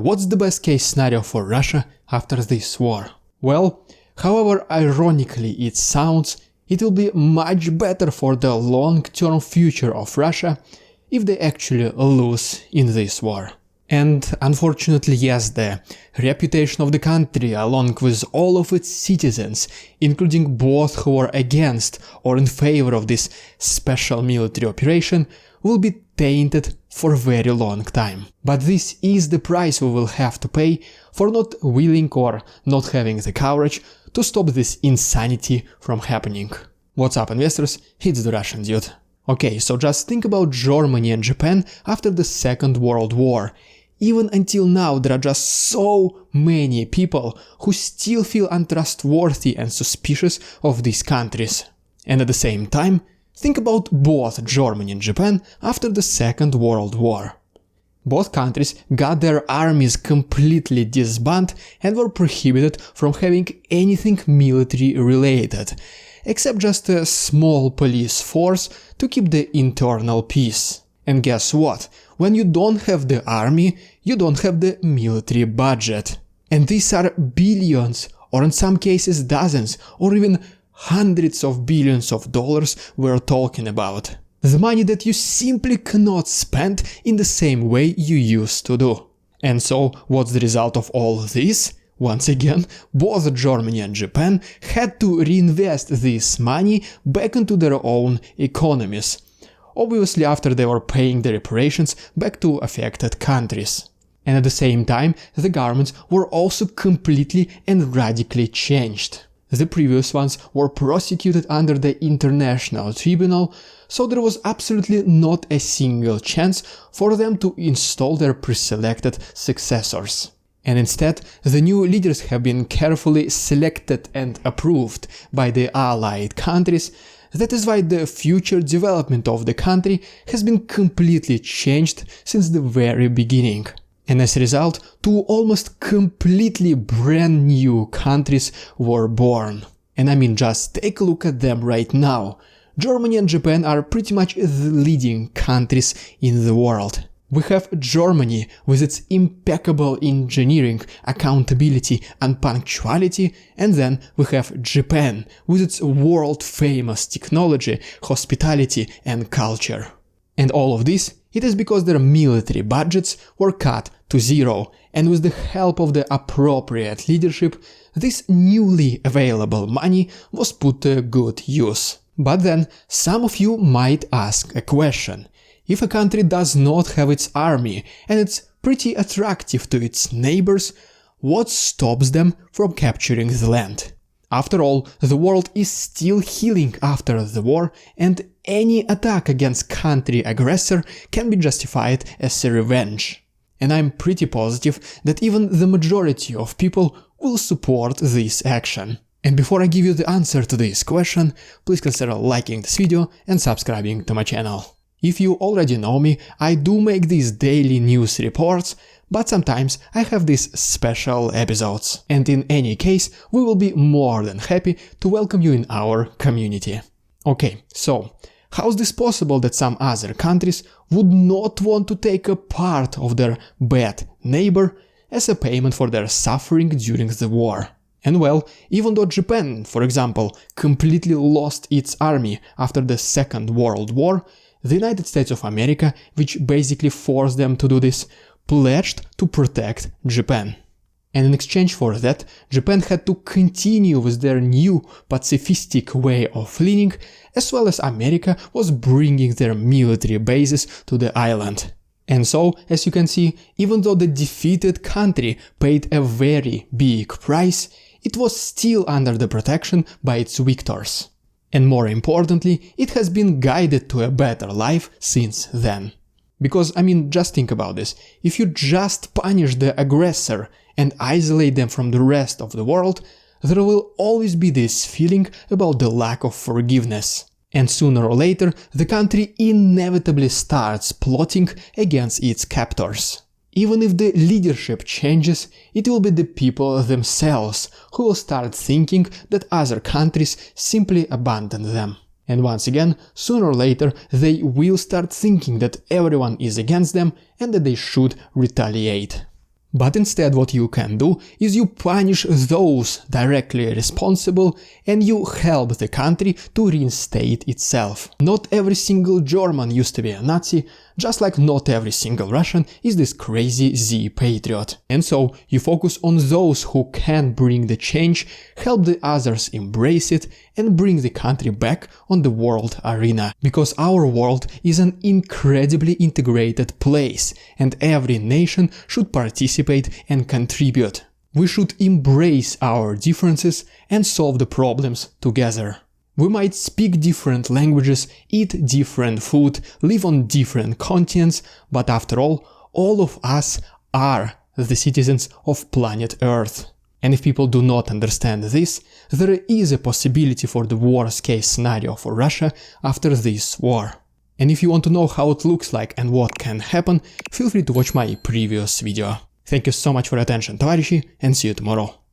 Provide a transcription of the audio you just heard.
what's the best case scenario for Russia after this war? Well, however ironically it sounds, it will be much better for the long-term future of Russia if they actually lose in this war. And unfortunately, yes, the reputation of the country, along with all of its citizens, including both who are against or in favor of this special military operation, will be tainted for a very long time. But this is the price we will have to pay for not willing or not having the courage to stop this insanity from happening. What's up, investors? It's the Russian dude. Okay, so just think about Germany and Japan after the Second World War. Even until now, there are just so many people who still feel untrustworthy and suspicious of these countries. And at the same time, think about both Germany and Japan after the Second World War. Both countries got their armies completely disbanded and were prohibited from having anything military related, except just a small police force to keep the internal peace. And guess what? When you don't have the army, you don't have the military budget. And these are billions, or in some cases dozens, or even hundreds of billions of dollars we're talking about. The money that you simply cannot spend in the same way you used to do. And so, what's the result of all this? Once again, both Germany and Japan had to reinvest this money back into their own economies. Obviously after they were paying the reparations back to affected countries. And at the same time, the governments were also completely and radically changed. The previous ones were prosecuted under the International Tribunal, so there was absolutely not a single chance for them to install their preselected successors. And instead, the new leaders have been carefully selected and approved by the allied countries. That is why the future development of the country has been completely changed since the very beginning. And as a result, two almost completely brand new countries were born. And I mean, just take a look at them right now. Germany and Japan are pretty much the leading countries in the world. We have Germany with its impeccable engineering, accountability and punctuality, and then we have Japan with its world-famous technology, hospitality and culture. And all of this, it is because their military budgets were cut to zero, and with the help of the appropriate leadership, this newly available money was put to good use. But then, some of you might ask a question. If a country does not have its army and it's pretty attractive to its neighbors, what stops them from capturing the land? After all, the world is still healing after the war, and any attack against country aggressor can be justified as a revenge. And I'm pretty positive that even the majority of people will support this action. And before I give you the answer to this question, please consider liking this video and subscribing to my channel. If you already know me, I do make these daily news reports, but sometimes I have these special episodes. And in any case, we will be more than happy to welcome you in our community. Okay, so how is this possible that some other countries would not want to take a part of their bad neighbor as a payment for their suffering during the war? And well, even though Japan, for example, completely lost its army after the Second World War, the United States of America, which basically forced them to do this, pledged to protect Japan. And in exchange for that, Japan had to continue with their new pacifistic way of leading, as well as America was bringing their military bases to the island. And so, as you can see, even though the defeated country paid a very big price, it was still under the protection by its victors. And more importantly, it has been guided to a better life since then. Because, I mean, just think about this. If you just punish the aggressor and isolate them from the rest of the world, there will always be this feeling about the lack of forgiveness. And sooner or later, the country inevitably starts plotting against its captors. Even if the leadership changes, it will be the people themselves who will start thinking that other countries simply abandon them. And once again, sooner or later, they will start thinking that everyone is against them and that they should retaliate. But instead what you can do is you punish those directly responsible and you help the country to reinstate itself. Not every single German used to be a Nazi, just like not every single Russian is this crazy Z-patriot. And so you focus on those who can bring the change, help the others embrace it and bring the country back on the world arena. Because our world is an incredibly integrated place and every nation should participate and contribute. We should embrace our differences and solve the problems together. We might speak different languages, eat different food, live on different continents, but after all of us are the citizens of planet Earth. And if people do not understand this, there is a possibility for the worst case scenario for Russia after this war. And if you want to know how it looks like and what can happen, feel free to watch my previous video. Thank you so much for your attention, товарищи, and see you tomorrow.